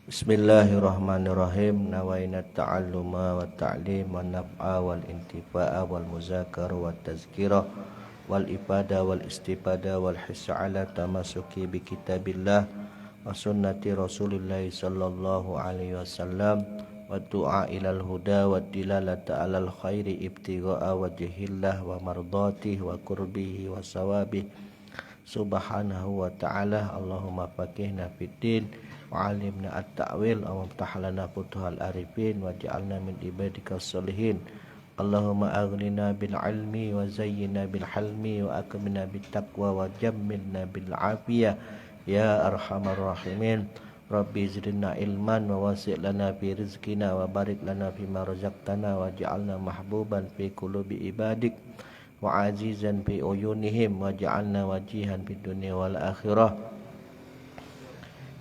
Bismillahirrahmanirrahim. Nawaina ta'alluma wa ta'lim wa naf'a wal intifa'a wal muzakara wa tazkirah wal ibadah wal istifadah wal hissa ala tamasuki bi kitabillah wa sunnati Rasulillah sallallahu alaihi wasallam wa du'a ilal huda wa dilalata alal khairi ibtigha'a wajhillah wa mardatihi wa qurbihi wa sawabih subhanahu wa ta'ala. Allahumma faqihna fid din wa 'allimna at-ta'wil wa aftah lana futuhal arifin waj'alna min ibadikas solihin. Allahumma aghnina bil ilmi wa zayyinna bil halmi wa akmilna bit taqwa wa jammilna bil afiyah ya arhamar rahimin. Rabbi zidna ilman wa wasi' lana fi rizqina wa barik lana fima razaqtana waj'alna mahbuban fi qulubi ibadik wa azizan fi uyunihim waj'alna wajihan fid dunya wal akhirah.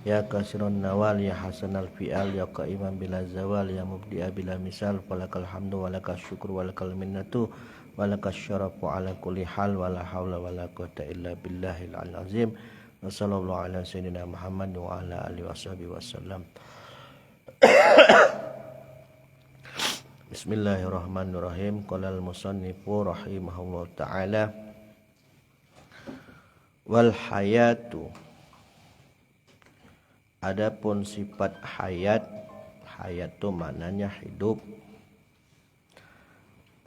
Ya kasirun nawal ya hasanal fi'al ya qaiman bila zawal ya mubdi'a bila misal falakal hamdu walakal syukru walakal minnatu walakal syarafu ala kulli hal wala hawla wala quwwata illa billahil azim. Wa sallallahu ala sayyidina Muhammad wa ala alihi washabihi wasallam. Bismillahirrahmanirrahim. Qala al-musannifu rahimahullah ta'ala wal hayatu, adapun sifat hayat, hayat itu maknanya hidup.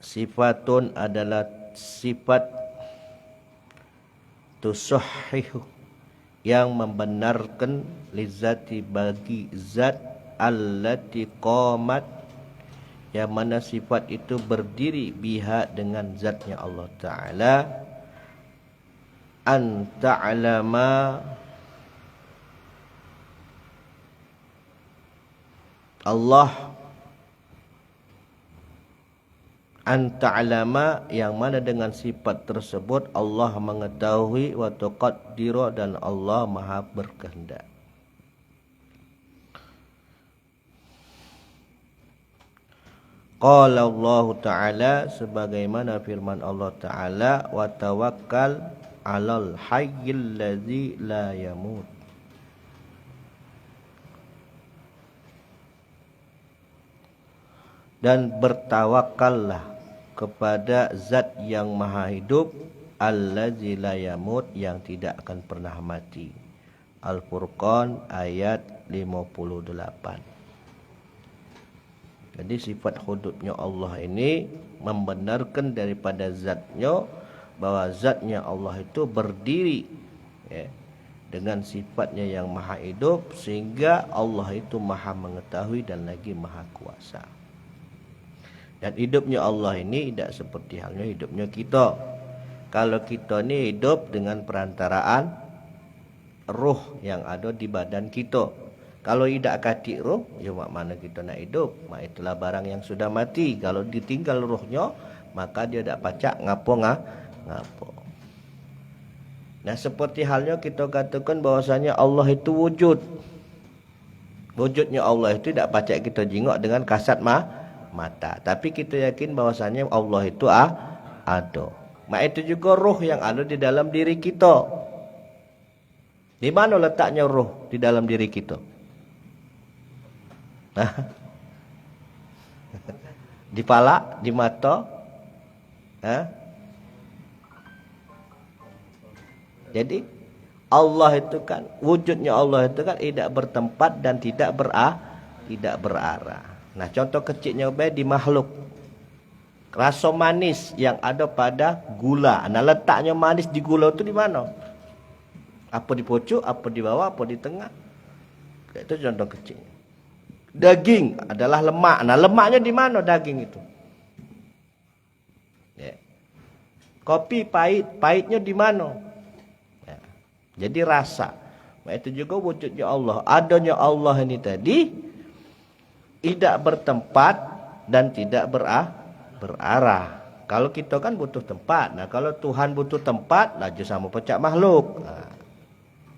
Sifatun adalah sifat tusahhihu, yang membenarkan lizati bagi zat allati qamat, yang mana sifat itu berdiri biha dengan zatnya Allah Ta'ala. An ta'lama, Allah anta'lama, yang mana dengan sifat tersebut Allah mengetahui, wa tuqaddira, dan Allah maha berkehendak. Qala Allah Ta'ala, sebagaimana firman Allah Ta'ala, wa tawakkal 'alal hayyil ladzi la yamut. Dan bertawakallah kepada zat yang maha hidup, allazi la yamut, yang tidak akan pernah mati. Al-Furqan ayat 58. Jadi sifat hududnya Allah ini membenarkan daripada zatnya, bahwa zatnya Allah itu berdiri dengan sifatnya yang maha hidup, sehingga Allah itu maha mengetahui dan lagi maha kuasa. Dan hidupnya Allah ini tidak seperti halnya hidupnya kita. Kalau kita ni hidup dengan perantaraan ruh yang ada di badan kita. Kalau tidak katik ruh, ya mak mana kita nak hidup? Mak itulah barang yang sudah mati. Kalau ditinggal ruhnya, maka dia tak pacak ngapo. Nah, seperti halnya kita katakan bahwasanya Allah itu wujud. Wujudnya Allah itu tidak pacak kita jingok dengan kasat mata. Tapi kita yakin bahwasanya Allah itu ada. Mak itu juga ruh yang ada di dalam diri kita. Di mana letaknya ruh di dalam diri kita? Di pala, di mata. Jadi Allah itu kan, wujudnya Allah itu kan tidak bertempat dan tidak berarah. Nah, contoh kecilnya di makhluk. Rasa manis yang ada pada gula. Nah, letaknya manis di gula itu di mana? Apa di pucuk, apa di bawah, apa di tengah? Itu contoh kecilnya. Daging adalah lemak. Nah, lemaknya di mana daging itu? Kopi pahit, pahitnya di mana? Jadi rasa. Nah, itu juga wujudnya Allah. Adanya Allah ini tadi tidak bertempat dan tidak berarah. Kalau kita kan butuh tempat. Nah, kalau Tuhan butuh tempat, laju sama pecah makhluk. Nah,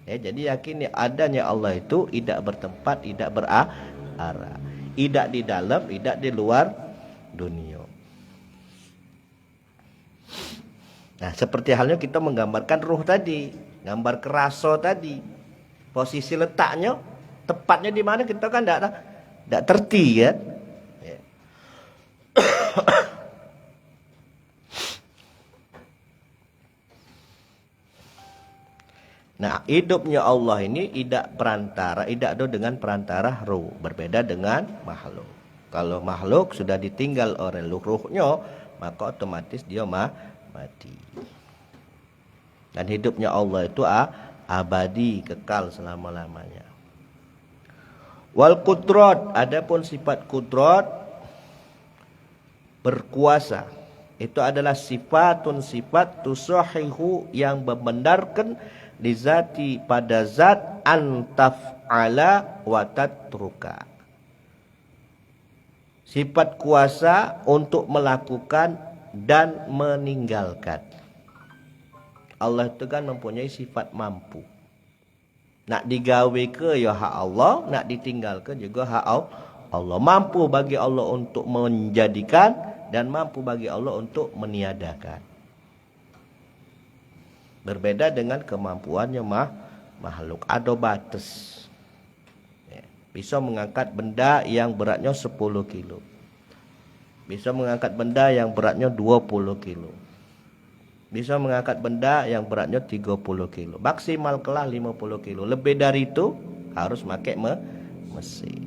jadi yakin adanya Allah itu tidak bertempat, tidak berarah. Tidak di dalam, tidak di luar dunia. Nah, seperti halnya kita menggambarkan ruh tadi, gambar kerasa tadi. Posisi letaknya Tepatnya di mana kita kan tidak terti kan. Ya. Nah, hidupnya Allah ini tidak ada dengan perantara ruh, berbeda dengan makhluk. Kalau makhluk sudah ditinggal oleh ruhnya, maka otomatis dia mati. Dan hidupnya Allah itu abadi, kekal selama-lamanya. Wal qudrat, adapun sifat qudrat, berkuasa, itu adalah sifat tusahihu, yang membenarkan lizati pada zat antaf'ala wa tatruka. Sifat kuasa untuk melakukan dan meninggalkan. Allah itu kan mempunyai sifat mampu. Nak digawe ke ya hak Allah, nak ditinggalkan juga hak Allah. Mampu bagi Allah untuk menjadikan dan mampu bagi Allah untuk meniadakan. Berbeda dengan kemampuannya makhluk. Ada batas. Ya. Bisa mengangkat benda yang beratnya 10 kilo. Bisa mengangkat benda yang beratnya 20 kilo. Bisa mengangkat benda yang beratnya 30 kilo. Maksimal kelah 50 kilo. Lebih dari itu harus pakai mesin.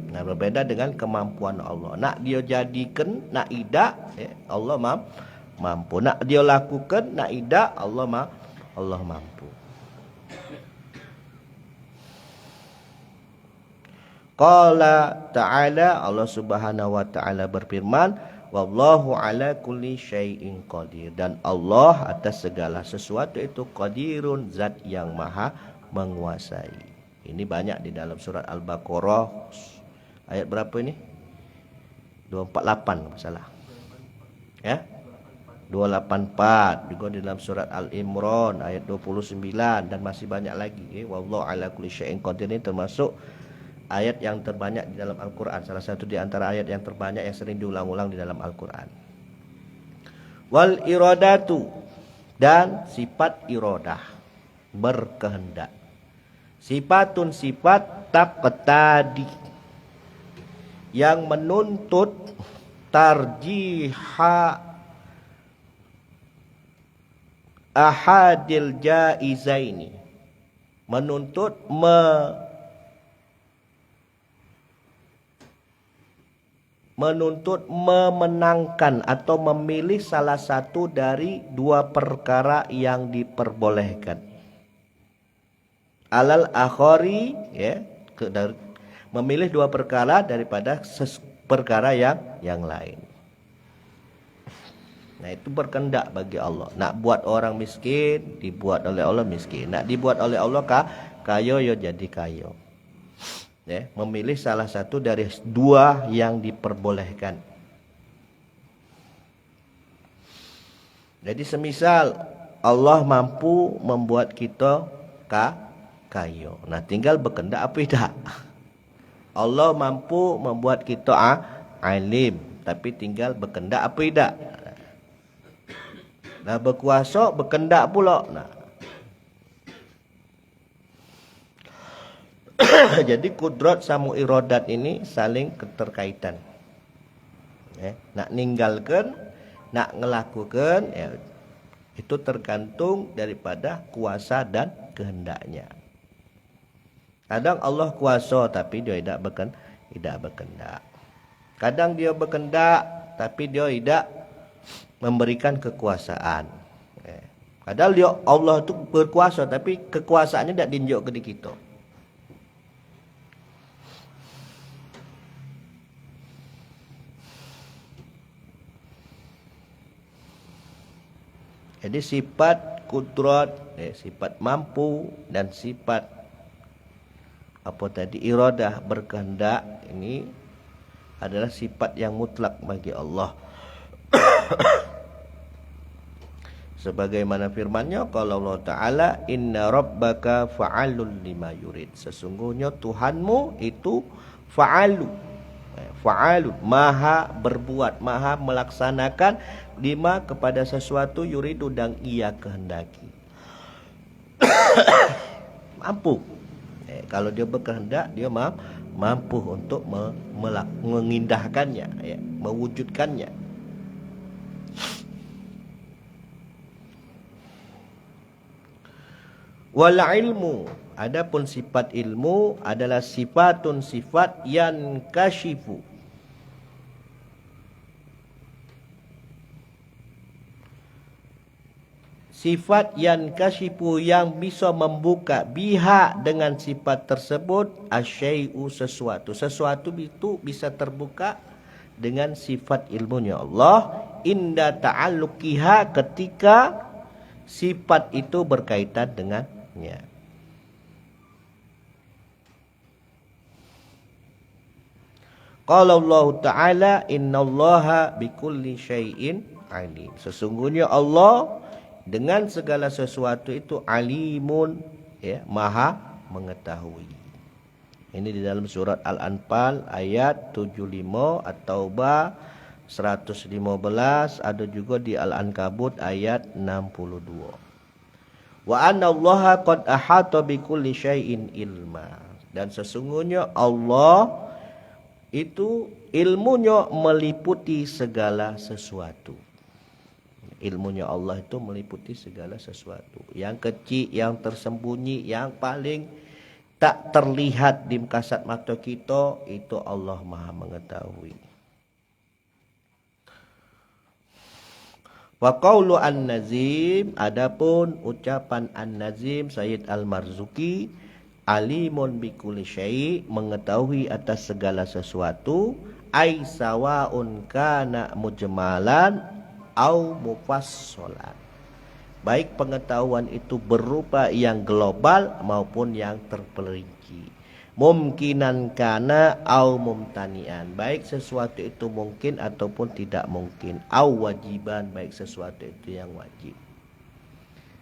Nah, berbeda dengan kemampuan Allah. Nak dia jadikan, nak idak, ya, Allah mampu. Nak dia lakukan, nak idak, Allah mampu. Qala ta'ala, Allah Subhanahu wa ta'ala berfirman, wallahu ala kulli syai'in qadir, dan Allah atas segala sesuatu itu qadirun, zat yang maha menguasai. Ini banyak di dalam surat Al-Baqarah. Ayat berapa ini? 248 salah. Ya? 284 juga di dalam surat Al-Imran ayat 29 dan masih banyak lagi. Wallahu ala kulli syai'in qadir ini termasuk ayat yang terbanyak di dalam Al-Qur'an. Salah satu di antara ayat yang terbanyak yang sering diulang-ulang di dalam Al-Qur'an. Wal iradatu, dan sifat iradah, berkehendak. Sifatun, sifat taqtadi, yang menuntut tarjiha ahadil jaizaini, menuntut memenangkan atau memilih salah satu dari dua perkara yang diperbolehkan. Alal akhari, ya, memilih dua perkara daripada perkara yang lain. Nah, itu berkehendak bagi Allah. Nak buat orang miskin, dibuat oleh Allah miskin. Nak dibuat oleh Allah kaya, ya jadi kaya. Ya, memilih salah satu dari dua yang diperbolehkan. Jadi semisal Allah mampu membuat kita kaya. Nah, tinggal berkehendak apa tidak. Allah mampu membuat kita alim, tapi tinggal berkehendak apa tidak. Nah, berkuasa berkehendak pula. Nah, jadi kudrat sama iradat ini saling keterkaitan. Ya, nak ninggalkan, nak ngelakukan, ya, itu tergantung daripada kuasa dan kehendaknya. Kadang Allah kuasa tapi dia tidak berkehendak. Kadang dia berkehendak tapi dia tidak memberikan kekuasaan. Padahal dia Allah itu berkuasa tapi kekuasaannya tidak ditunjuk ke kita. Jadi sifat kudrat, sifat mampu, dan sifat apa tadi, iradah, berkehendak, ini adalah sifat yang mutlak bagi Allah. Sebagaimana firman-Nya, kalau Allah Ta'ala, inna rabbaka fa'alun lima yurid, sesungguhnya Tuhanmu itu fa'alu, maha berbuat, maha melaksanakan lima kepada sesuatu yuridu dan ia kehendaki. mampu. Kalau dia berkehendak, dia mampu untuk mengindahkannya, mewujudkannya. Wal ilmu, adapun sifat ilmu adalah sifatun sifat yang kashifu, sifat yang kashifu yang bisa membuka biha dengan sifat tersebut asyai'u sesuatu. Sesuatu itu bisa terbuka dengan sifat ilmunya Allah inda ta'alluqiha ketika sifat itu berkaitan dengannya. Qala Allah Ta'ala innallaha bikulli syai'in alim. Sesungguhnya Allah dengan segala sesuatu itu alimun, maha mengetahui. Ini di dalam surat Al-Anfal ayat 75, At-Taubah 115, ada juga di Al-Ankabut ayat 62. Wa anna Allaha qad ahata bikulli syai'in ilma. Dan sesungguhnya Allah itu ilmunya meliputi segala sesuatu. Ilmunya Allah itu meliputi segala sesuatu. Yang kecil, yang tersembunyi, yang paling tak terlihat di kasat mata kita, itu Allah Maha mengetahui. Wa qaulu an-Nazim, adapun ucapan an-Nazim Sayyid Al-Marzuki, alimun bikulli syai', mengetahui atas segala sesuatu, ai sawaun kana mujmalan au mufassalan. Baik pengetahuan itu berupa yang global maupun yang terperinci. Mungkinan kana au mumtanian, baik sesuatu itu mungkin ataupun tidak mungkin. Au wajiban, baik sesuatu itu yang wajib.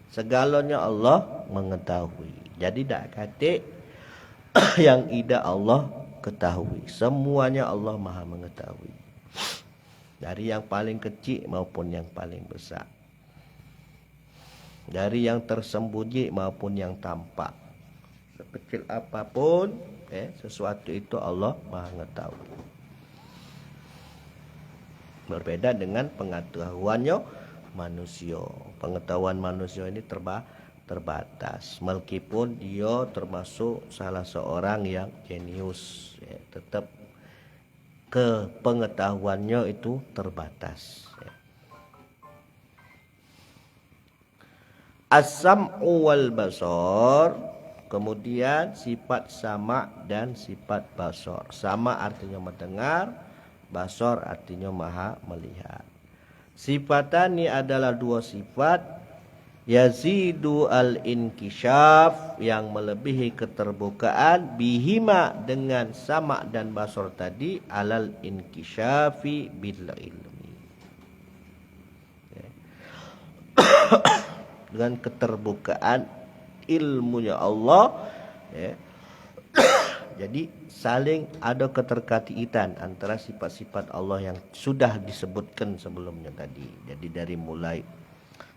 Segalanya Allah mengetahui. Jadi tak kata yang tidak Allah ketahui. Semuanya Allah Maha mengetahui. Dari yang paling kecil maupun yang paling besar. Dari yang tersembunyi maupun yang tampak. Sekecil apapun, sesuatu itu Allah Maha mengetahui. Berbeda dengan pengetahuannya manusia. Pengetahuan manusia ini terbatas. Meskipun dia termasuk salah seorang yang jenius, tetap pengetahuannya itu terbatas. As-sam'u wal basar, kemudian sifat sama dan sifat basar. Sama artinya mendengar, basar artinya maha melihat. Sifatani adalah dua sifat, yazidu al-inkishaf, yang melebihi keterbukaan, bihima dengan sama dan basar tadi, alal inkishafi bil ilmi. Dengan keterbukaan ilmunya Allah, jadi saling ada keterkaitan antara sifat-sifat Allah yang sudah disebutkan sebelumnya tadi. Jadi dari mulai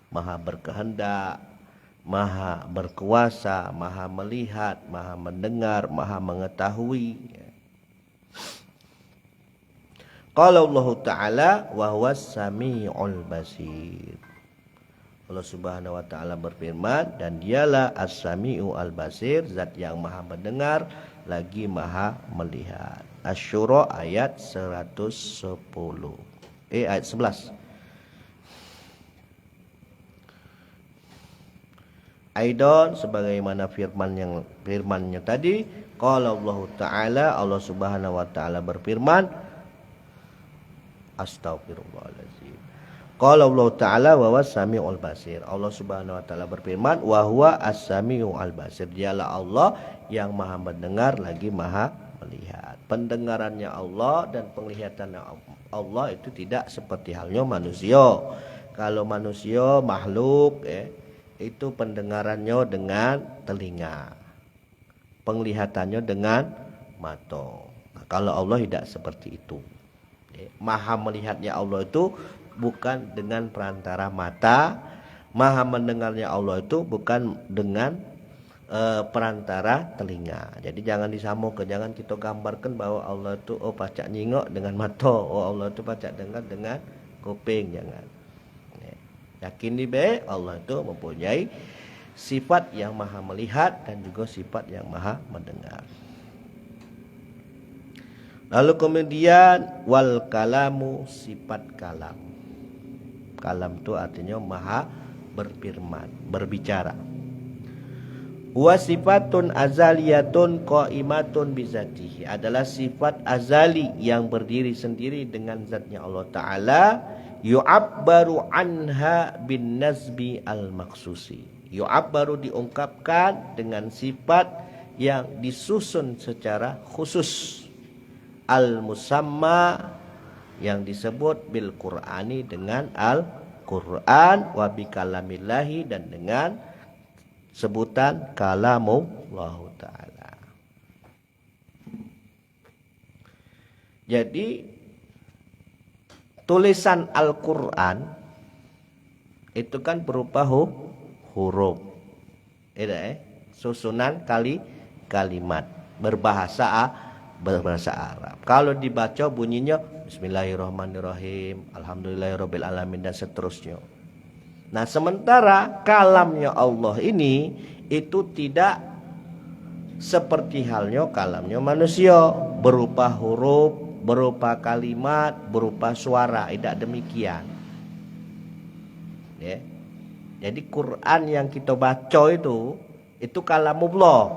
maha berkehendak, maha berkuasa, maha melihat, maha mendengar, maha mengetahui. Qala Allah Ta'ala wa huwas sami'ul basir. Allah Subhanahu wa Ta'ala berfirman, dan dialah As-Sami'u Al-Basir, zat yang maha mendengar lagi maha melihat. Asy-Syura ayat 110. Ayat 11. Aidan, sebagaimana firmannya tadi, qala Allah Ta'ala, Allah Subhanahu wa Ta'ala berfirman, astagfirullahaladzim. Qala Allah Ta'ala wa huwas sami'ul basir. Allah Subhanahu wa Ta'ala berfirman, wa huwa as-sami'ul basir. Dialah Allah yang maha mendengar lagi maha melihat. Pendengarannya Allah dan penglihatannya Allah itu tidak seperti halnya manusia. Kalau manusia makhluk, itu pendengarannya dengan telinga, penglihatannya dengan mata. Nah, kalau Allah tidak seperti itu. Maha melihatnya Allah itu bukan dengan perantara mata, maha mendengarnya Allah itu bukan dengan perantara telinga. Jadi jangan disamakan, jangan kita gambarkan bahwa Allah itu pacak nyingok dengan mata, Allah itu pacak dengar dengan kuping, jangan. Yakin ni baik, Allah itu mempunyai sifat yang maha melihat dan juga sifat yang maha mendengar. Lalu kemudian wal kalamu, sifat kalam. Kalam itu artinya maha berfirman, berbicara. Wa sifatun azaliyatun qaimatun bizatihi, adalah sifat azali yang berdiri sendiri dengan zatnya Allah Ta'ala. Yu'abbaru anha bin nazbi al-maksusi, yu'abbaru diungkapkan dengan sifat yang disusun secara khusus, al-musamma yang disebut bil Qur'ani dengan Al-Qur'an, wa bi kalamillahi dan dengan sebutan kalamullah Ta'ala. Jadi tulisan Al-Quran itu kan berupa huruf, susunan kalimat berbahasa Arab. Kalau dibaca bunyinya Bismillahirrahmanirrahim, Alhamdulillahirabbil alamin dan seterusnya. Nah, sementara kalamnya Allah ini itu tidak seperti halnya kalamnya manusia, berupa huruf, berupa kalimat, berupa suara. Tidak demikian. Ya. Jadi Quran yang kita baca itu kalamullah.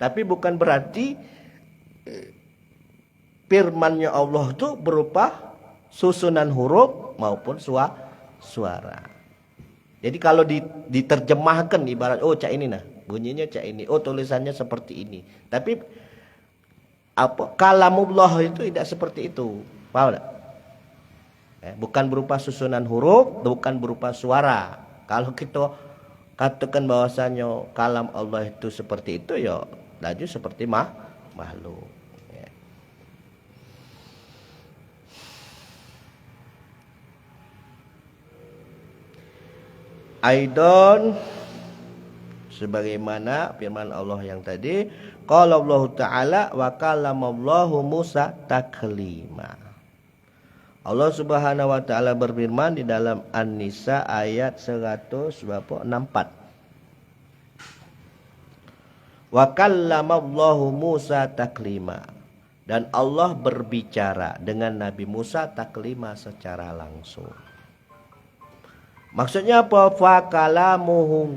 Tapi bukan berarti firman-Nya Allah itu berupa susunan huruf maupun suara. Jadi kalau diterjemahkan ibarat cak ini nah, bunyinya cak ini, tulisannya seperti ini. Tapi kalamullah itu tidak seperti itu. Paham tak? Bukan berupa susunan huruf, bukan berupa suara. Kalau kita katakan bahwasanya kalam Allah itu seperti itu, ya laju seperti makhluk. Aidon, sebagaimana firman Allah yang tadi, qala Allah Ta'ala wa kalamallahu Musa taklima. Allah Subhanahu wa taala berfirman di dalam An-Nisa ayat 164. Wa kallamallahu Musa taklima. Dan Allah berbicara dengan Nabi Musa taklima, secara langsung. Maksudnya apa? Fa kalamuhu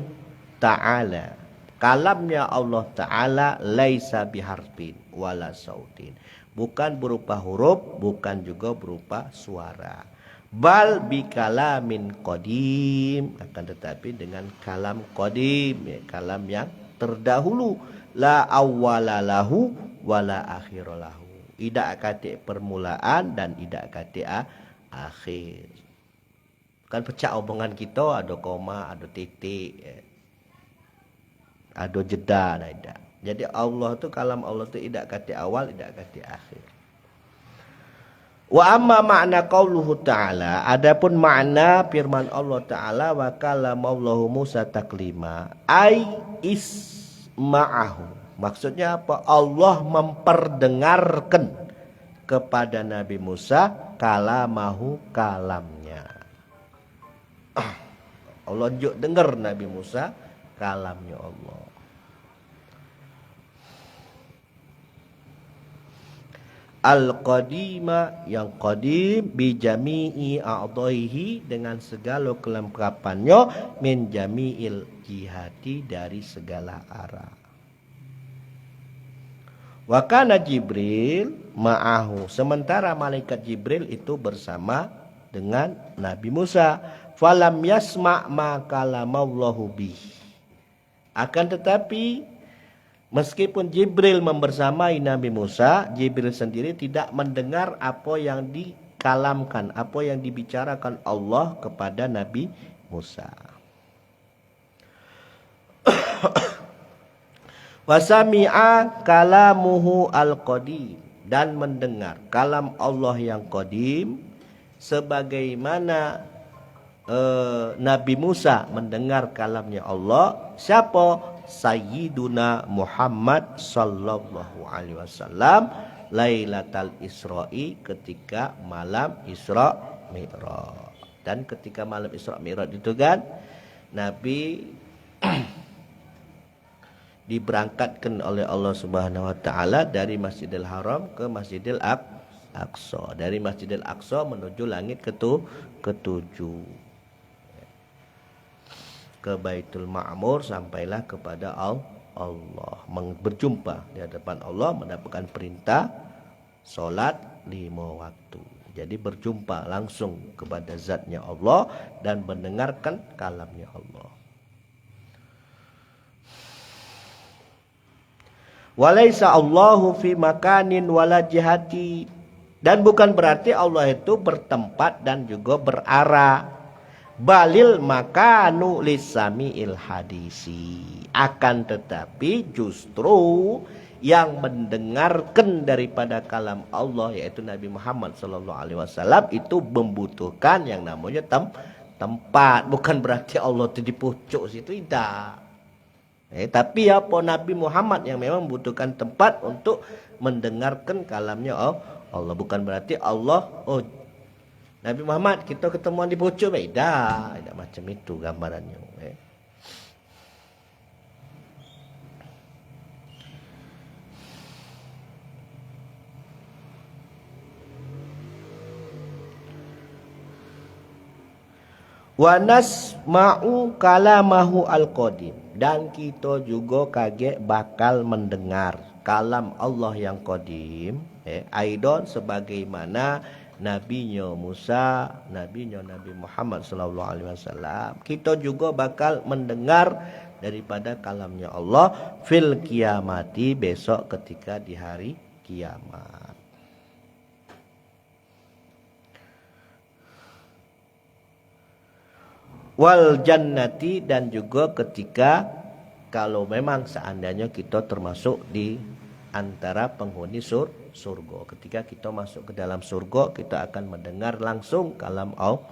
ta'ala, kalamnya Allah Ta'ala laisa biharfin wala sautin, bukan berupa huruf, bukan juga berupa suara. Bal bi kalamin qadim, akan tetapi dengan kalam qadim, ya, kalam yang terdahulu. La awwala lahu wala akhira lahu, tidak kata permulaan dan tidak kata akhir. Kan pecah omongan kita ada koma, ada titik, ada jeda, tidak. Jadi Allah itu, kalam Allah itu tidak kata awal, tidak kata akhir. Wa amma makna qauluhu ta'ala, adapun makna firman Allah Ta'ala wa kalamallahu Musa taklima, ai isma'ahu, maksudnya apa? Allah memperdengarkan kepada Nabi Musa kalamahu, kalamnya. Allah juk dengar Nabi Musa kalamnya Allah. Al-qadima, yang qadim, bi jami'i a'dhaihi, dengan segala kelengkapannya, min jami'il jihati, dari segala arah. Wa kana Jibril ma'ahu, sementara malaikat Jibril itu bersama dengan Nabi Musa. Falam yasma' ma kalamallahu bih, akan tetapi meskipun Jibril membersamai Nabi Musa, Jibril sendiri tidak mendengar apa yang dikalamkan, apa yang dibicarakan Allah kepada Nabi Musa. Wasami'a kalamuhu al-qadim, dan mendengar kalam Allah yang qadim, sebagaimana Nabi Musa mendengar kalamnya Allah. Siapa? Sayyiduna Muhammad sallallahu alaihi wasallam Lailatul Isra'i, ketika malam Isra Mi'raj. Dan ketika malam Isra Mi'raj itu kan Nabi diberangkatkan oleh Allah Subhanahu wa taala dari Masjidil Haram ke Masjidil Aqsa, dari Masjidil Aqsa menuju langit ketujuh, ke Baitul Ma'mur, sampailah kepada Allah, berjumpa di hadapan Allah, mendapatkan perintah solat 5 waktu. Jadi berjumpa langsung kepada zatnya Allah dan mendengarkan kalamnya Allah. Walaisa Allahu fi makanin wala jihati, dan bukan berarti Allah itu bertempat dan juga berarah. Balil makanu lisami'il hadisi, akan tetapi justru yang mendengarkan daripada kalam Allah yaitu Nabi Muhammad sallallahu alaihi wasallam itu membutuhkan yang namanya tempat. Bukan berarti Allah itu di pucuk situ, tidak. Tapi apa, Nabi Muhammad yang memang membutuhkan tempat untuk mendengarkan kalamnya Allah. Bukan berarti Allah, Nabi Muhammad kita ketemuan di pucuk, beda. Tidak macam itu gambarannya. Wa nasma'u kalamahu al-qadim, dan kita juga kaget bakal mendengar kalam Allah yang qadim, aidon sebagaimana nabinya Musa, nabinya Nabi Muhammad sallallahu alaihi wasallam, kita juga bakal mendengar daripada kalamnya Allah fil kiamati, besok ketika di hari kiamat. Wal jannati, dan juga ketika kalau memang seandainya kita termasuk di antara penghuni surga, ketika kita masuk ke dalam surga, kita akan mendengar langsung kalam Allah.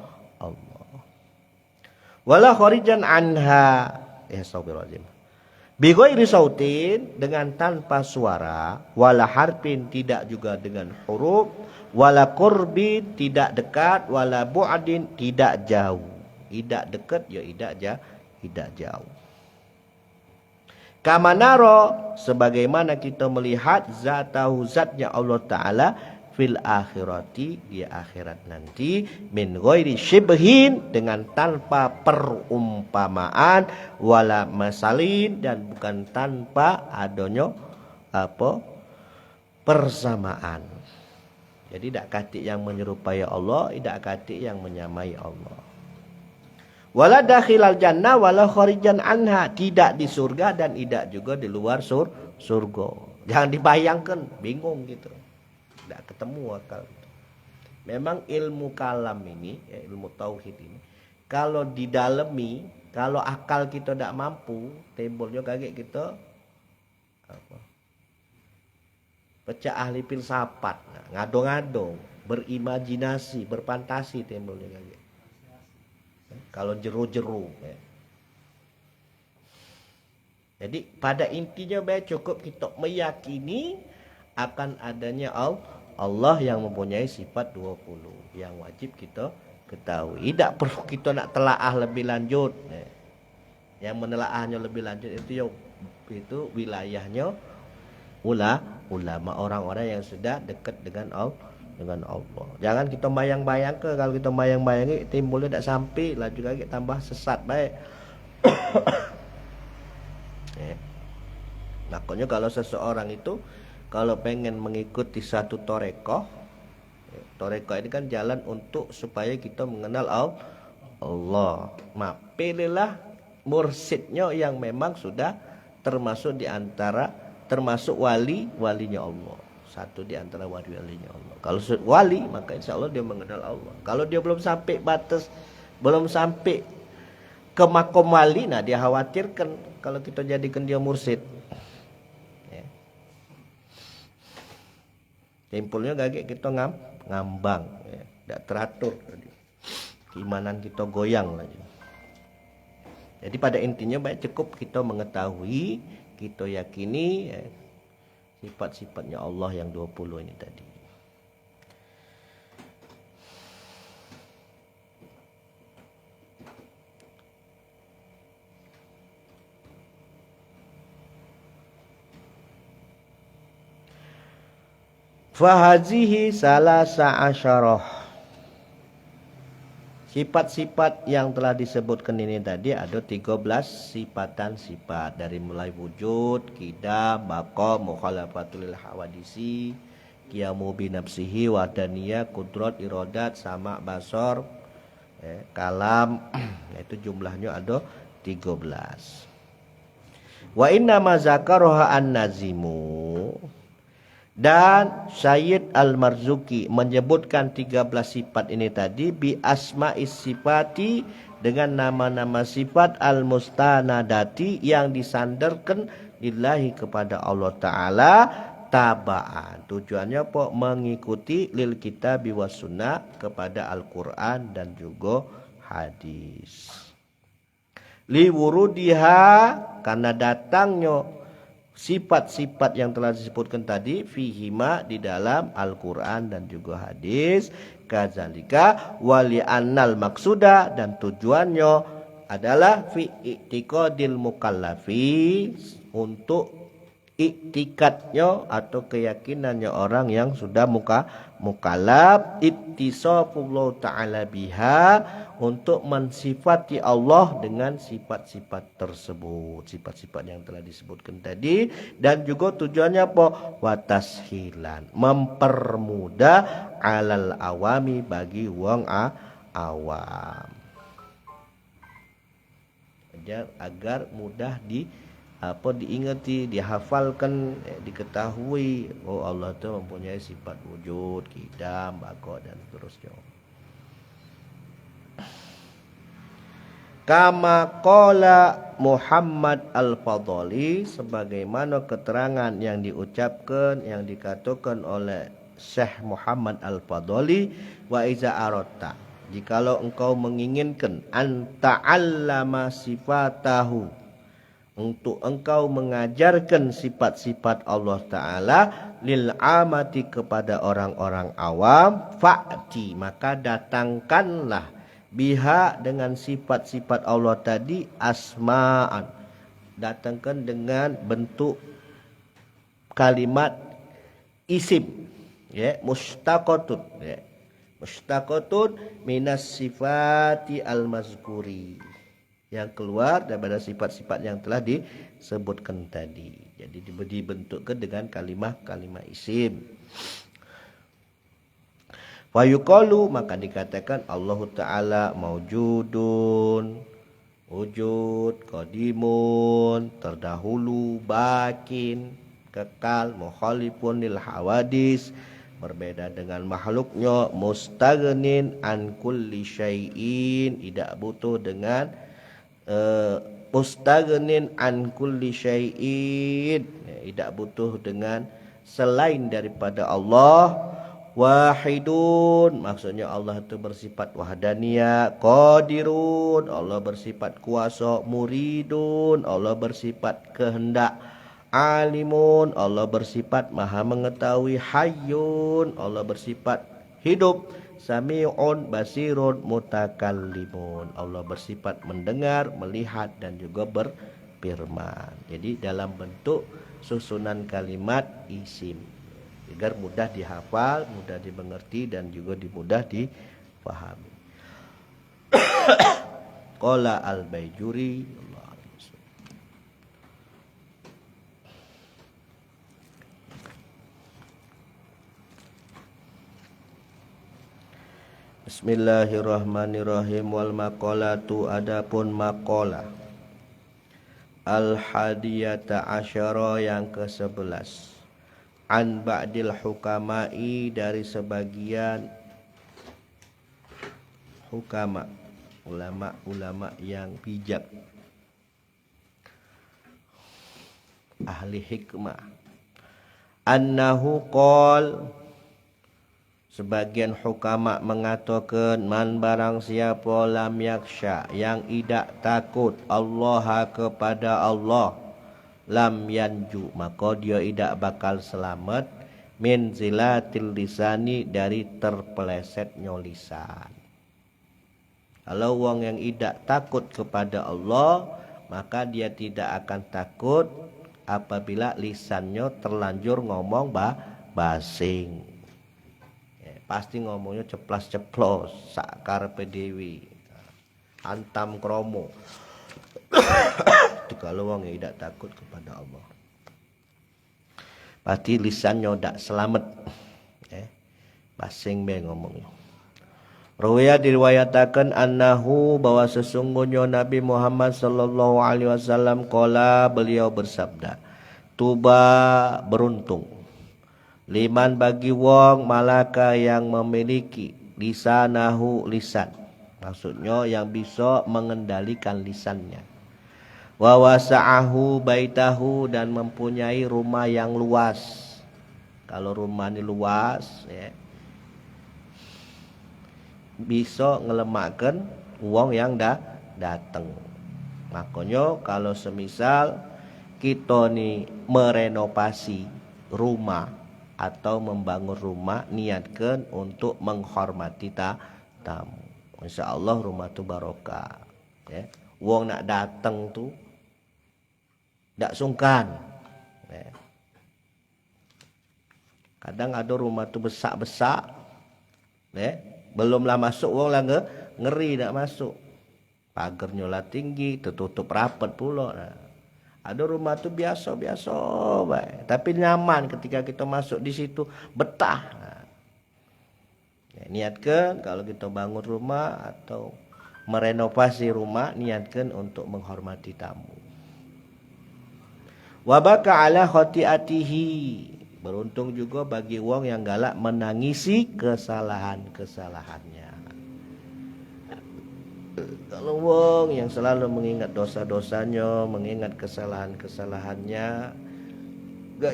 Wala kharijan anha, astagfirullahaladzim, bi ghairi sautin, dengan tanpa suara, wala harfin, tidak juga dengan huruf, wala qurbin, tidak dekat, wala bu'din, tidak jauh. Tidak dekat ya tidak jauh. Kamanaro, sebagaimana kita melihat zatnya Allah Ta'ala fil akhirati, di akhirat nanti, min ghairi shibhin, dengan tanpa perumpamaan, wala masalin, dan bukan tanpa adanya persamaan. Jadi tidak katik yang menyerupai Allah, tidak katik yang menyamai Allah. Wala dakhilal jannah wala kharijan anha, tidak di surga dan tidak juga di luar surga. Jangan dibayangkan, bingung gitu. Tidak ketemu akal. Memang ilmu kalam ini, ilmu tauhid ini, kalau didalami, kalau akal kita tidak mampu, timbulnya kaget kita pecah ahli filsafat, ngado-ngado, berimajinasi, berfantasi, timbulnya kaget. Kalau jeru-jeru. Jadi pada intinya cukup kita meyakini akan adanya Allah yang mempunyai sifat 20 yang wajib kita ketahui. Tidak perlu kita nak telaah lebih lanjut. Yang menelaahnya lebih lanjut itu wilayahnya ulama, orang-orang yang sudah dekat dengan Allah. Jangan kita bayang-bayang ke, kalau kita bayang-bayangi timbulnya tidak sampai, laju lagi tambah sesat baik. Makanya kalau seseorang itu kalau pengen mengikuti satu torekoh ini kan jalan untuk supaya kita mengenal Allah. Pilihlah mursyidnya yang memang sudah termasuk walinya Allah. Satu di antara wali-walinya Allah. Kalau wali, maka insya Allah dia mengenal Allah. Kalau dia belum sampai batas, belum sampai ke makom wali, nah dia khawatirkan kalau kita jadikan dia mursyid. Timbulnya gagik kita ngambang, tidak teratur. Keimanan kita goyang lagi. Jadi pada intinya baik cukup kita mengetahui, kita yakini sifat-sifatnya Allah yang 20 ini tadi. Fahazihi salasa asyarah. Sifat-sifat yang telah disebutkan ini tadi ada 13 sifatan sifat. Dari mulai wujud, qidam, baqa, mukhalafatul hawadisi, qiyamu binafsihi, wadaniyah, kudrat, iradat, sama, basar, kalam. Itu jumlahnya ada 13. Wa inna ma zakaroha an-nazimu. Dan Syed Al-Marzuki menyebutkan 13 sifat ini tadi bi asma'is sifati, dengan nama-nama sifat al-mustanadati yang disandarkan lillahi kepada Allah Ta'ala taba'an. Tujuannya apa? Mengikuti lil kitab was sunnah, kepada Al-Quran dan juga hadis. Li wurudiha, karena datangnya sifat-sifat yang telah disebutkan tadi fihima, di dalam Al-Quran dan juga hadis. Kadzalika wali annal maksuda, dan tujuannya adalah fi i'tiqadil mukallafi, untuk iktikadnya atau keyakinannya orang yang sudah mukallaf, ittisafullah ta'ala biha, untuk mensifati Allah dengan sifat-sifat tersebut, sifat-sifat yang telah disebutkan tadi. Dan juga tujuannya apa? Watashilan, mempermudah alal awami, bagi wong awam, agar mudah diingati, dihafalkan, diketahui. Oh, Allah itu mempunyai sifat wujud, qidam, baqa, dan seterusnya. Kama qala Muhammad Al-Fadhali, sebagaimana keterangan yang diucapkan, yang dikatakan oleh Syekh Muhammad Al-Fadhali, wa iza aratta, jikalau engkau menginginkan anta'allama sifatahu, untuk engkau mengajarkan sifat-sifat Allah Ta'ala lil amati, kepada orang-orang awam, fa'ti, maka datangkanlah biha, dengan sifat-sifat Allah tadi, asma'an, datangkan dengan bentuk kalimat isim, mustaqatun, mustaqatun minas sifati al-mazkuri, yang keluar daripada sifat-sifat yang telah disebutkan tadi. Jadi dibentukkan dengan kalimah isim. Fayuqalu, maka dikatakan Allah Ta'ala maujudun, wujud, qadimun, terdahulu, bakin, kekal, mukhalifun lil hawadis, berbeda dengan makhluknya, mustaghnin an kulli syai'in, tidak butuh dengan mustaghnin an kulli syai'in, tidak butuh dengan selain daripada Allah. Wahidun, maksudnya Allah itu bersifat wahdaniyah. Qadirun, Allah bersifat kuasa. Muridun, Allah bersifat kehendak. Alimun, Allah bersifat maha mengetahui. Hayyun, Allah bersifat hidup. Sami'un, basirun, mutakallimun, Allah bersifat mendengar, melihat, dan juga berfirman. Jadi dalam bentuk susunan kalimat isim, agar mudah dihafal, mudah dimengerti, dan juga mudah dipahami. Qala al-Baijuri, Bismillahirrahmanirrahim. Wal maqalatu, adapun maqalah, al hadiyata asyara, yang ke-11, an ba'dil hukama'i, dari sebagian hukama, ulama-ulama yang bijak, ahli hikmah. Annahu qol, Sebagian hukama mengatakan man barang siapa lam yaksha yang tidak takut Allah kepada Allah, lam yanju maka dia tidak bakal selamat min zilatil lisani dari terpelesetnya lisan. Kalau wong yang tidak takut kepada Allah, maka dia tidak akan takut apabila lisannya terlanjur ngomong basing. Pasti ngomongnya ceplas-ceplos sak karepe dhewe. Antam kromo. Itu kalau wong yang tidak takut kepada Allah. Pasti lisannya tidak selamat. Basing be ngomongnya. Ruwaya diriwayatakan annahu bahwa sesungguhnya Nabi Muhammad sallallahu alaihi wasallam qala beliau bersabda, tuba beruntung liman bagi wong malaka yang memiliki lisanahu lisan, maksudnya yang bisa mengendalikan lisannya, wa wasa'ahu baitahu dan mempunyai rumah yang luas. Kalau rumah ini luas ya, bisa ngelemakkan wong yang datang. Makanya kalau semisal kita nih merenovasi rumah atau membangun rumah, niatkan untuk menghormati tamu. Insya Allah rumah tu barokah. Ya. Wong nak datang tu tak sungkan. Ya. Kadang ada rumah tu besar-besar, ya. Belumlah masuk wong lah ngeri nak masuk. Pagarnya lah tinggi, tertutup rapat pula. Nah. Ada rumah tu biasa-biasa baik, tapi nyaman ketika kita masuk di situ, betah. Nah, ya, niatkan kalau kita bangun rumah atau merenovasi rumah, niatkan untuk menghormati tamu. Wa baka ala khati'atihi, beruntung juga bagi wong yang galak menangisi kesalahan-kesalahannya. Kalau wong yang selalu mengingat dosa-dosanya, mengingat kesalahan-kesalahannya,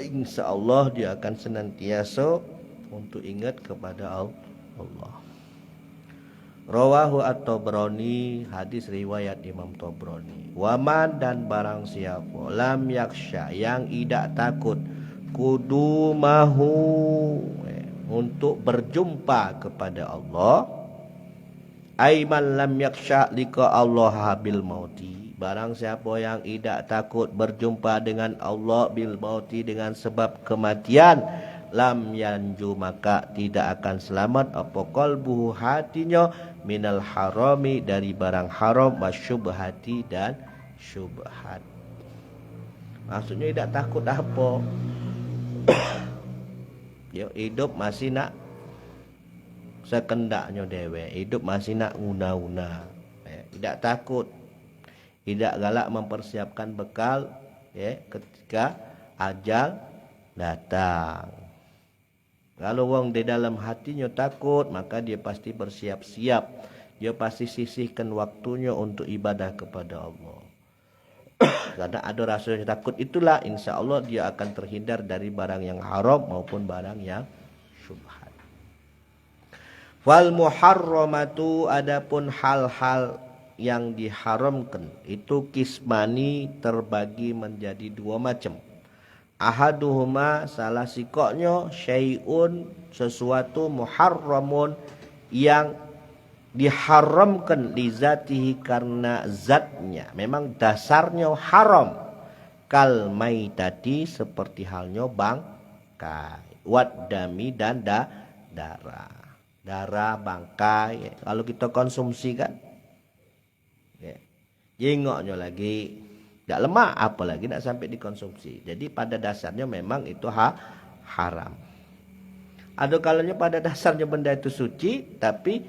insya Allah dia akan senantiasa untuk ingat kepada Allah. Rawahu at-Tabrani, hadis riwayat Imam Tabrani. Waman dan barang siapa lam yaksha yang tidak takut kudumahu untuk berjumpa kepada Allah, aiman lam yaksha lika Allah bil mauti, barang siapa yang tidak takut berjumpa dengan Allah bil mauti dengan sebab kematian, lam yanju maka tidak akan selamat apa qalbuhu hatinya minal harami dari barang haram wasyubhati dan syubhat. Maksudnya tidak takut apa? Dia hidup masih nak sekendaknya dewe, hidup masih nak guna-guna, tidak takut, tidak galak mempersiapkan bekal ketika ajal datang. Kalau wong di dalam hatinya takut, maka dia pasti bersiap-siap, dia pasti sisihkan waktunya untuk ibadah kepada Allah. Karena ada rasa takut itulah insya Allah dia akan terhindar dari barang yang haram maupun barang yang syubhat. Wal muharramatu, adapun hal-hal yang diharamkan itu kismani, terbagi menjadi dua macam. Ahaduhuma, salah sikoknya, syai'un, sesuatu muharramun yang diharamkan li zatihi karena zatnya, memang dasarnya haram. Kal maitati, seperti halnya bangkai, wad dami dan darah. Darah, bangkai, kalau kita konsumsi kan, jengoknya lagi tidak lemak, apalagi tidak sampai dikonsumsi. Jadi pada dasarnya memang itu haram. Ada kalanya pada dasarnya benda itu suci, tapi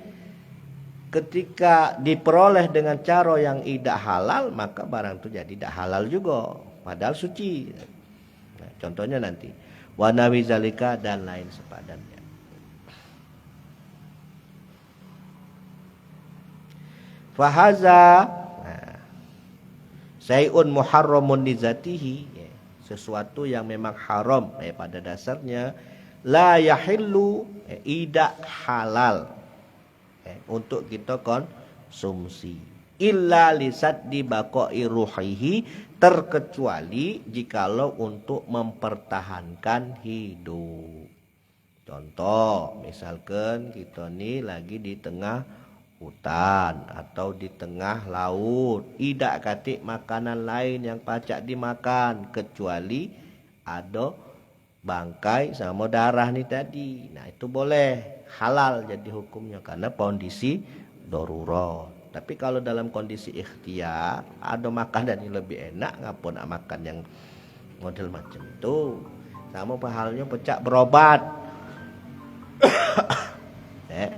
ketika diperoleh dengan cara yang tidak halal, maka barang itu jadi tidak halal juga, padahal suci. Nah, contohnya nanti wanawi zalika dan lain sepadannya. Fahaza syai'un muharramun li zatihi, sesuatu yang memang haram pada dasarnya, la yahillu tidak halal untuk kita konsumsi illa lisaddi baqa'i ruhihi, terkecuali jikalau untuk mempertahankan hidup. Contoh, misalkan kita nih lagi di tengah hutan atau di tengah laut, tidak katik makanan lain yang pacak dimakan kecuali ada bangkai sama darah nih tadi. Nah itu boleh, halal jadi hukumnya karena kondisi darurat. Tapi kalau dalam kondisi ikhtiar, ada makanan yang lebih enak, ngapa nak makan yang model macam itu. Sama halnya pecak berobat.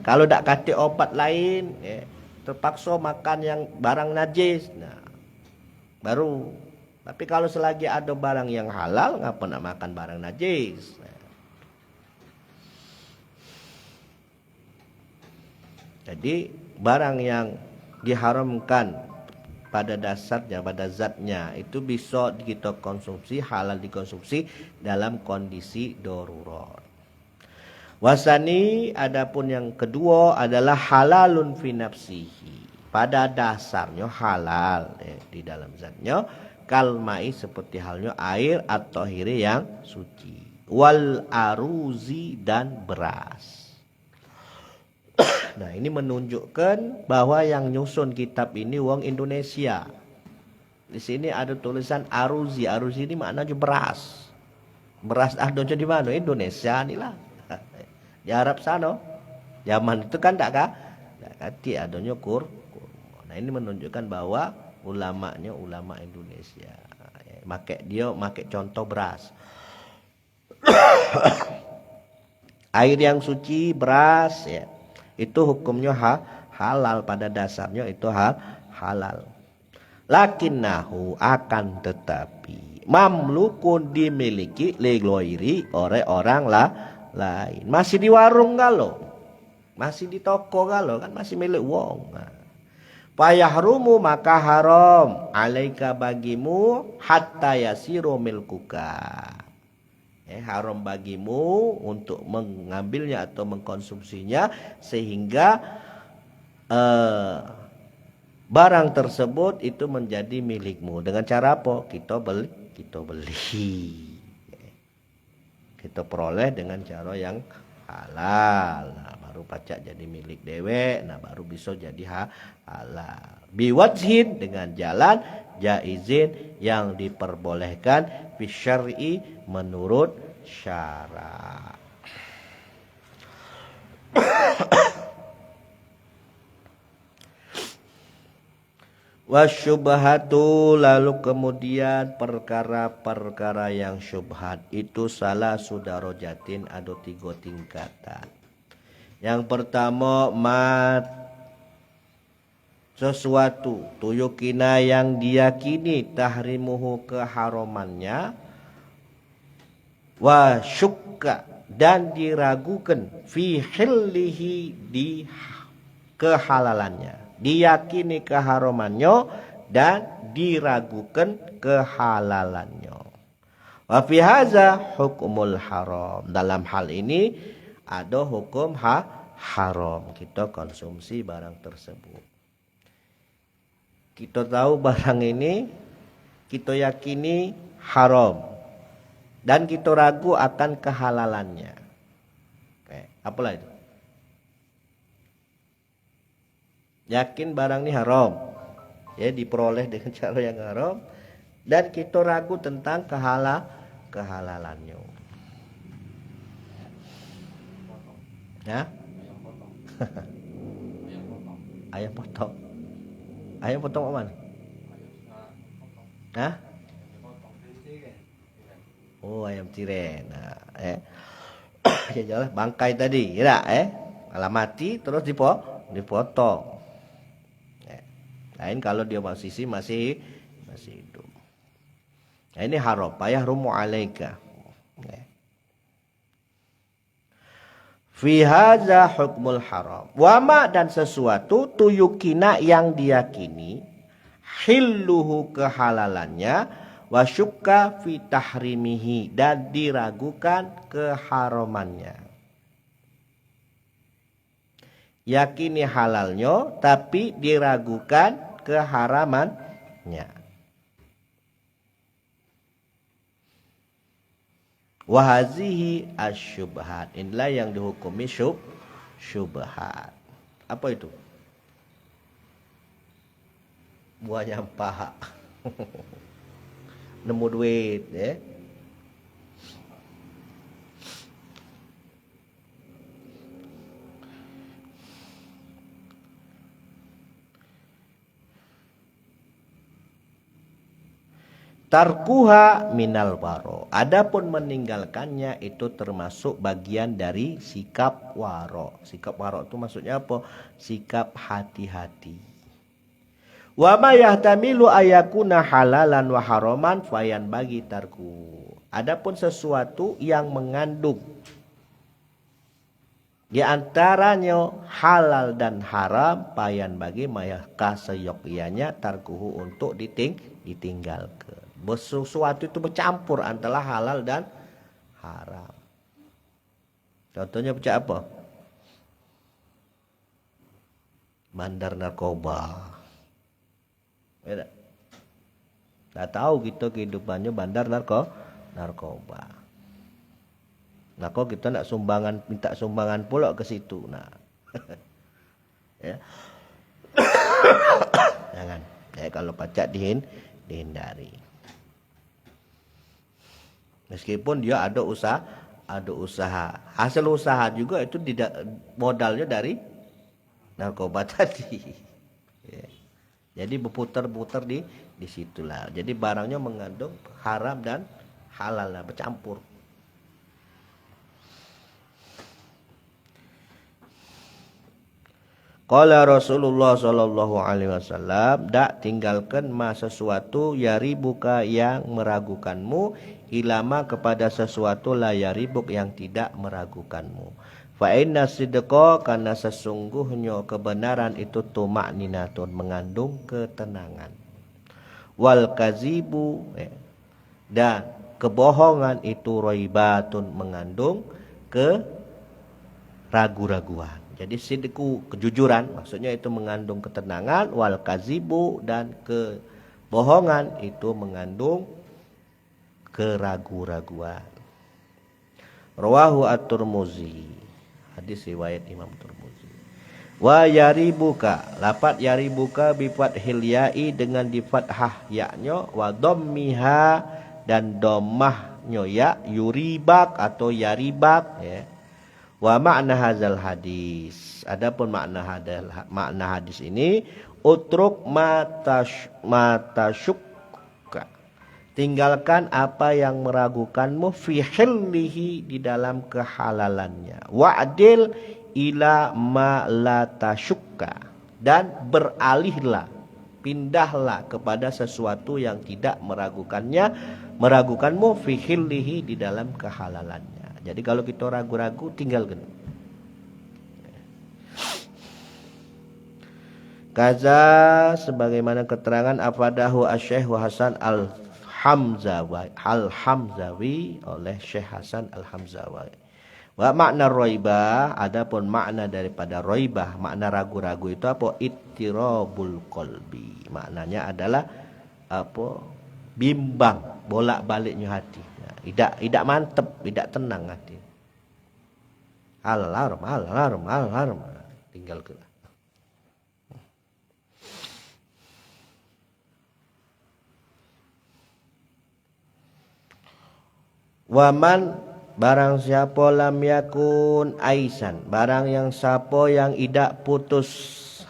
Kalau tak kata obat lain, terpaksa makan yang barang najis. Nah, baru. Tapi kalau selagi ada barang yang halal, ngapa nak makan barang najis? Jadi barang yang diharamkan pada dasarnya, pada zatnya itu bisa kita konsumsi, halal dikonsumsi dalam kondisi darurat. Wasani, adapun yang kedua adalah halalun fi nafsihi, pada dasarnya halal di dalam zatnya, kalmai seperti halnya air atau hiri yang suci, wal aruzi dan beras. Nah ini menunjukkan bahwa yang nyusun kitab ini wong Indonesia. Di sini ada tulisan aruzi. Aruzi ini maknanya beras. Beras adanya di mana? Indonesia inilah. Di Arab sana. Zaman itu kan tak kati adanya kurma. Nah ini menunjukkan bahwa ulamanya ulama Indonesia. Make contoh beras. Air yang suci, beras ya. Itu hukumnya halal, pada dasarnya itu halal. Lakinnahu, akan tetapi mamlukun, dimiliki ligloiri oleh orang lain. Masih di warung galo, masih di toko galo, kan masih milik wong. Payahrumu, maka haram alaika bagimu hatta yasiru milkuka. Haram bagimu untuk mengambilnya atau mengkonsumsinya sehingga barang tersebut itu menjadi milikmu. Dengan cara apa? Kita beli, kita peroleh dengan cara yang halal. Nah, baru pacak jadi milik dewek. Nah baru bisa jadi halal. Biwajhin, dengan jalan jaizin, yang diperbolehkan, fi syar'i, menurut syarak. Wasyubhatu, lalu kemudian perkara-perkara yang syubhat itu salah sudarajatin, ada 3 tingkatan. Yang pertama, sesuatu tuyukina yang diyakini tahrimuhu, keharamannya, wa syukka, dan diragukan, fi hillihi, di kehalalannya. Diyakini keharamannya dan diragukan kehalalannya. Wa fi hadza hukmul haram, dalam hal ini ada hukum haram kita konsumsi barang tersebut. Kita tahu barang ini, kita yakini haram, dan kita ragu akan kehalalannya. Apalah itu? Yakin barang ini haram, ya diperoleh dengan cara yang haram, dan kita ragu tentang kehalalannya. Ya? Ayam potong. Ayam potong apa mana? Hah? Oh, ayam tiren. Nah, ya jelas bangkai tadi, ya, kalau mati terus dipotong. Lain kalau dia masih hidup. Nah, ini haram, yahrumu alaika. Fi hadza hukmul haram. Wama, dan sesuatu tuyukina yang diyakini hilluhu, kehalalannya, wa syukka fi tahrimihi, dan diragukan keharamannya. Yakini halalnya tapi diragukan keharamannya. Wahazihi asyubhat, inilah yang dihukumi syubhat. Apa itu? Buah nyampah. Nemu duit, ya. Tarkuha minal waro. Adapun meninggalkannya itu termasuk bagian dari sikap waro. Sikap waro itu maksudnya apa? Sikap hati-hati. Wa ma yahtamilu ayakuna halalan wa haraman fayan bagi tarku. Adapun sesuatu yang mengandung di antaranya halal dan haram, payan bagi maka seyogyanya tarkuhu untuk ditinggalkan. Sesuatu itu bercampur antara halal dan haram. Contohnya macam apa? Bandar narkoba. Ya, tak tahu kita kehidupannya bandar narkoba. Nah, kok kita nak sumbangan, minta sumbangan pula ke situ. Nah, ya. Jangan. Ya, kalau pacak dihindari. Meskipun dia ada usaha. Hasil usaha juga itu tidak modalnya dari narkoba tadi. Ya. Jadi berputar-putar di situlah. Jadi barangnya mengandung haram dan halal, bercampur. Qala Rasulullah sallallahu alaihi wasallam, dak tinggalkan sesuatu yaribuka yang meragukanmu, ilama kepada sesuatu la yaribuk yang tidak meragukanmu. Fa inna sidqa, karena sesungguhnya kebenaran itu tumakninatun, mengandung ketenangan. Wal kazibu, dan kebohongan itu raibatun, mengandung keragu-raguan. Jadi sidku, kejujuran, maksudnya itu mengandung ketenangan. Wal kazibu, dan kebohongan itu mengandung keragu-raguan. Rawahu at-Tirmidzi, hadis riwayat Imam Tirmidzi. Wa yaribuka, lapat yaribuka bi fathil ya'i, dengan di fathah ya-nya, wa dhammiha, dan dhammahnya ya, yuribak atau yaribak, ya. Wa makna hadzal hadis, adapun makna hadis ini, utruk matashukka, tinggalkan apa yang meragukanmu, fi hillihi, di dalam kehalalannya, wa'dil ila ma la tashukka, dan beralihlah, pindahlah kepada sesuatu yang tidak meragukanmu, fi hillihi, di dalam kehalalannya. Jadi kalau kita ragu-ragu, tinggalkan. Kaza, sebagaimana keterangan afadahu asy-Syaikh Hasan al-Hamzawi oleh Syekh Hasan al-Hamzawi. Wa makna roibah, adapun makna daripada roibah, makna ragu-ragu itu apa? Ittirabul qalbi. Maknanya adalah apa? Bimbang, bolak-baliknya hati. Tidak mantap, tidak tenang hati. Alarm. Tinggal ke. Waman, barang siapa lam yakun aisan, barang yang siapa yang tidak putus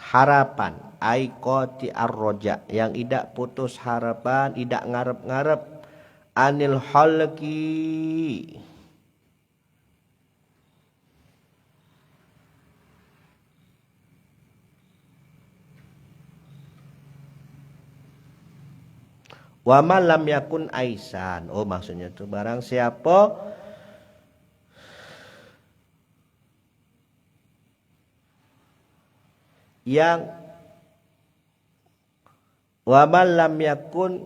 harapan, aikoti arroja, yang tidak putus harapan, tidak ngarep-ngarep, anil halki, wa man lam yakun aisan. Oh, maksudnya itu barang siapa yang wa man lam yakun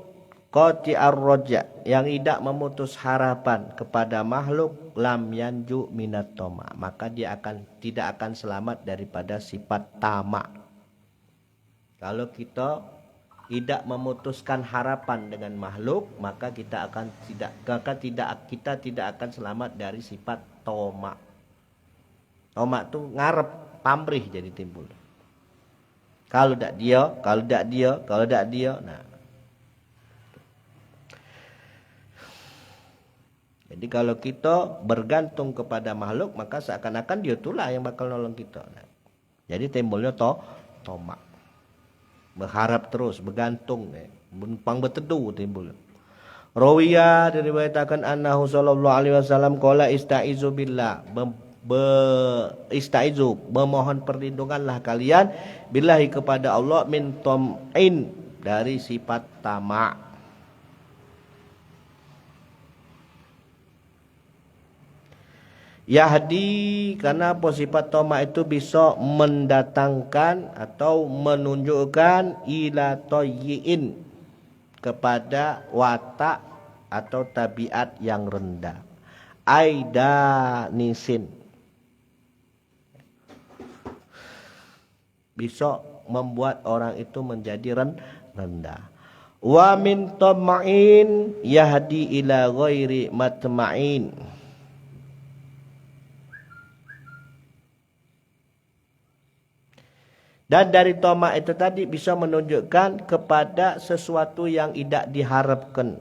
qati'ar roja, yang tidak memutus harapan kepada makhluk, lam yanju minat toma, maka dia tidak akan selamat daripada sifat tamak. Kalau kita tidak memutuskan harapan dengan makhluk, maka kita tidak akan selamat dari sifat tomak. Tomak tu ngarep, pamrih jadi timbul. Kalau tak dia, nah. Jadi kalau kita bergantung kepada makhluk, maka seakan-akan dia itulah yang bakal nolong kita. Nah. Jadi timbulnya tomak. Berharap terus, bergantung, pang berteduh timbul. Rawiya diriwayatkan annahu sallallahu alaihi wasallam qala istaizu billah, istaizu, memohon perlindunganlah kalian billahi kepada Allah min tam'in, dari sifat tamak. Yahdi, karena sifat tamak itu bisa mendatangkan atau menunjukkan ila toyiin, kepada watak atau tabiat yang rendah. Aida nisin, bisa membuat orang itu menjadi rendah. Wa min tama'in yahdi ila ghairi matma'in. Dan dari tamak itu tadi bisa menunjukkan kepada sesuatu yang tidak diharapkan.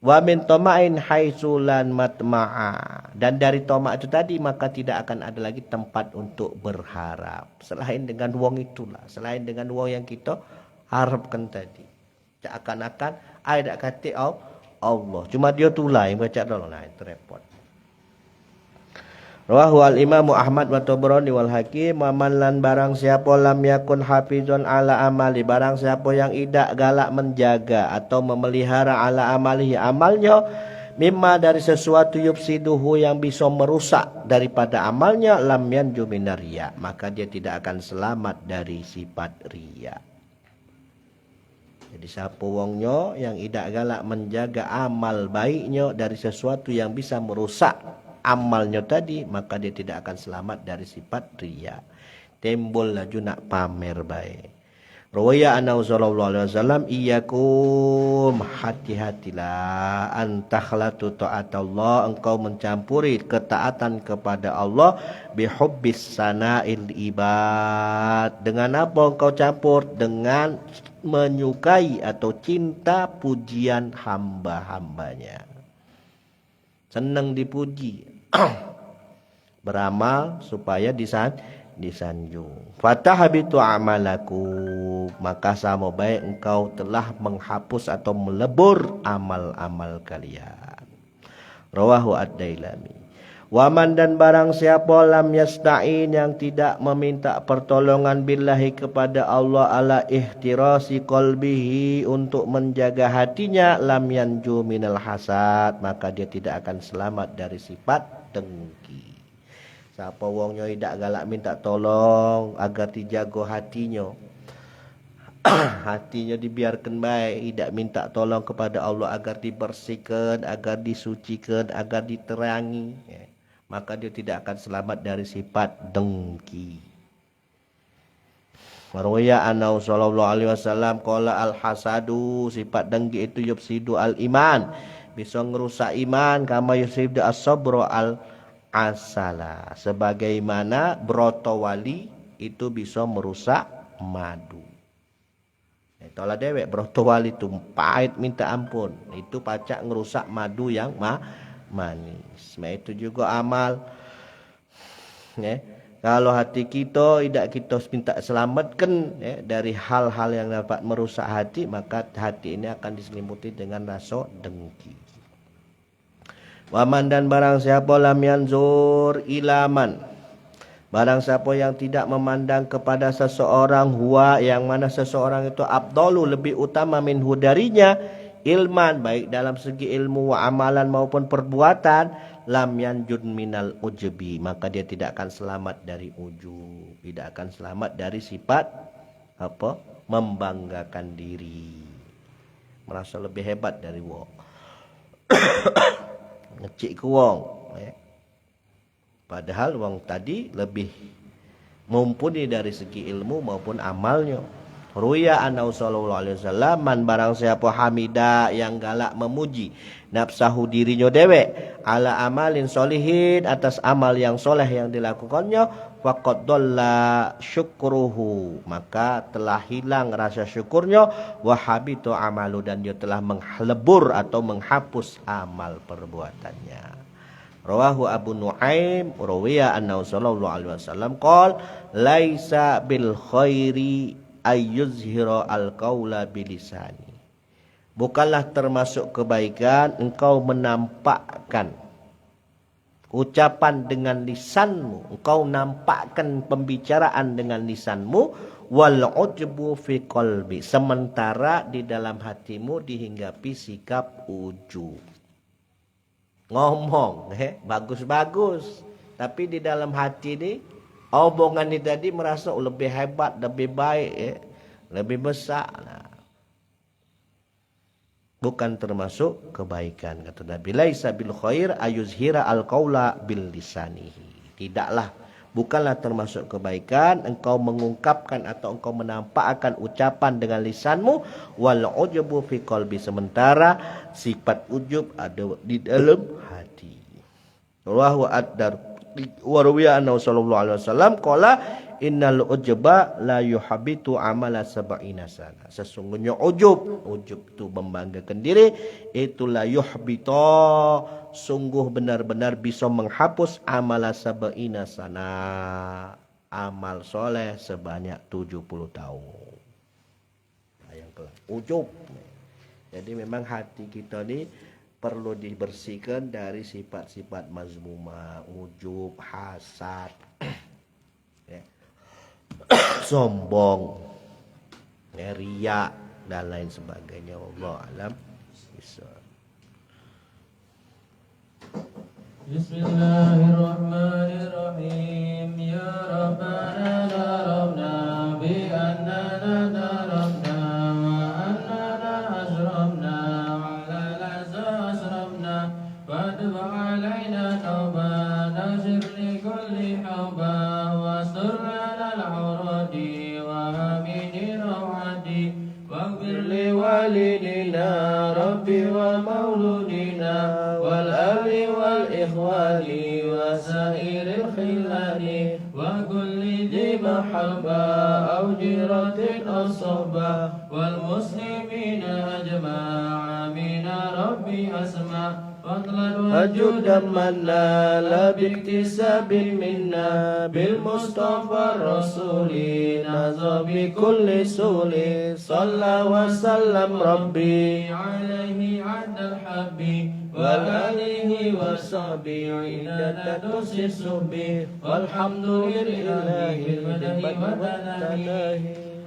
Wa min tama'in haitsulan matma'a. Dan dari tamak itu tadi maka tidak akan ada lagi tempat untuk berharap selain dengan wong itulah, selain dengan wong yang kita harapkan tadi. Seakan-akan ada kata Allah, cuma dia tulah yang baca dulu. Nah, itu repot. Rawahu al-Imam Ahmad wa Tabrani wal Hakim, wa man lan barang siapa lam yakun hafizun ala amali, barang siapa yang tidak galak menjaga atau memelihara ala amalihi, amalnya, mimma dari sesuatu yufsiduhu yang bisa merusak daripada amalnya, lam yanju minar riya, maka dia tidak akan selamat dari sifat riya. Jadi siapa wongnya yang tidak galak menjaga amal baiknya dari sesuatu yang bisa merusak amalnya tadi, maka dia tidak akan selamat dari sifat riya. Timbul laju nak pamer baik. Rawaya anna sallallahu alaihi wasallam, iyyakum, hati-hatilah, antakhlatu ta'atallah, engkau mencampuri ketaatan kepada Allah, bihubbis sana'il ibad. Dengan apa engkau campur? Dengan menyukai atau cinta pujian hamba-hambanya. Senang dipuji. Beramal supaya disanjung. Fatahabitu amalaku, maka sama baik engkau telah menghapus atau melebur amal-amal kalian. Rawahu ad-Dailami. Waman, dan barang siapa lam yasta'in, yang tidak meminta pertolongan billahi kepada Allah ala ihtirasi qalbihi, untuk menjaga hatinya, lam yanju minal hasad, maka dia tidak akan selamat dari sifat dengki. Siapa wongnya tidak galak minta tolong agar dijaga hatinya, hatinya dibiarkan baik, tidak minta tolong kepada Allah agar dibersihkan, agar disucikan, agar diterangi, maka dia tidak akan selamat dari sifat dengki. Marwaya anna sallallahu alaihi wasallam qala al-hasadu, sifat dengki itu yufsidu al-iman, bisa ngerusak iman, kama yufsidu as-sabru al-asala, sebagaimana brotowali itu bisa merusak madu. Itulah dewek brotowali itu pahit minta ampun, itu pacak ngerusak madu yang manis. Itu juga amal. Kalau hati kita tidak kita minta selamatkan dari hal-hal yang dapat merusak hati, maka hati ini akan diselimuti dengan rasa dengki. Waman, dan barang siapa lam yanzur ilaman, barang siapa yang tidak memandang kepada seseorang, huwa, yang mana seseorang itu afdalu, lebih utama, minhu, darinya, ilman, baik dalam segi ilmu, wa amalan maupun perbuatan, lam yanjud minal ujubi, maka dia tidak akan selamat dari ujub, tidak akan selamat dari sifat membanggakan diri. merasa lebih hebat dari wong. Ngecik ke wong, padahal wong tadi lebih mumpuni dari segi ilmu maupun amalnya. Ruya anna sallallahu alaihi wasallam, man barang siapa hamida yang galak memuji nafsahu dirinya dewek ala amalin solihin atas amal yang soleh yang dilakukannya, faqad dhalla syukruhu, maka telah hilang rasa syukurnya, wa habitu amalu, dan dia telah melebur atau menghapus amal perbuatannya. Rawahu Abu Nuaim rawiya anna sallallahu alaihi wasallam qala laisa bil khairi ayyuzhira al-qaula bilisani. Bukanlah termasuk kebaikan engkau menampakkan ucapan dengan lisanmu, engkau nampakkan pembicaraan dengan lisanmu, wal ujbu fi qalbi, sementara di dalam hatimu dihinggapi sikap ujub. Ngomong bagus-bagus, tapi di dalam hati ini omongan ini tadi merasa lebih hebat, lebih baik, lebih besar. Nah, bukan termasuk kebaikan, kata Nabi. Laisa bil khair ayuzhira al-qaula bil lisanihi. Tidaklah, bukanlah termasuk kebaikan engkau mengungkapkan atau engkau menampakkan ucapan dengan lisanmu, wal ujubu fi qalbi, sementara sifat ujub ada di dalam hati. Rawahu ad-Darqutni wa rawiya anna sallallahu alaihi wasallam qala innal ujba la yuhabitu amala sab'ina sana. Sesungguhnya ujub itu membanggakan diri, itu la yuhbita, sungguh benar-benar bisa menghapus amala sab'ina sana, amal soleh sebanyak 70 tahun. Yang kelas ujub. Jadi memang hati kita ni perlu dibersihkan dari sifat-sifat mazmumah, ujub, hasad, sombong, riya dan lain sebagainya. Wallahu alam bissawab. Bismillahirrahmanirrahim. Ya Rabbana darabna bi annana darabna wa annana asramna ala laza asramna fadba alaina tauba nasir li kulli hauba wa surrana al-uradi wa hamini rawadi waghfir li walidina rabbi wa mauludina wal ali wal ikhwani wa sairil khilani wa kulli dhi mahabba aw jiratin aw sohba wal muslimina ajma'a amina rabbi asma' وجودا منا لا باكتساب منا بالمصطفى الرسول نزى بكل سول صلى وسلم ربي عليه عند الحب وآله وصحبه عند تدوس الصحب والحمد لله بالمدح والتناهي.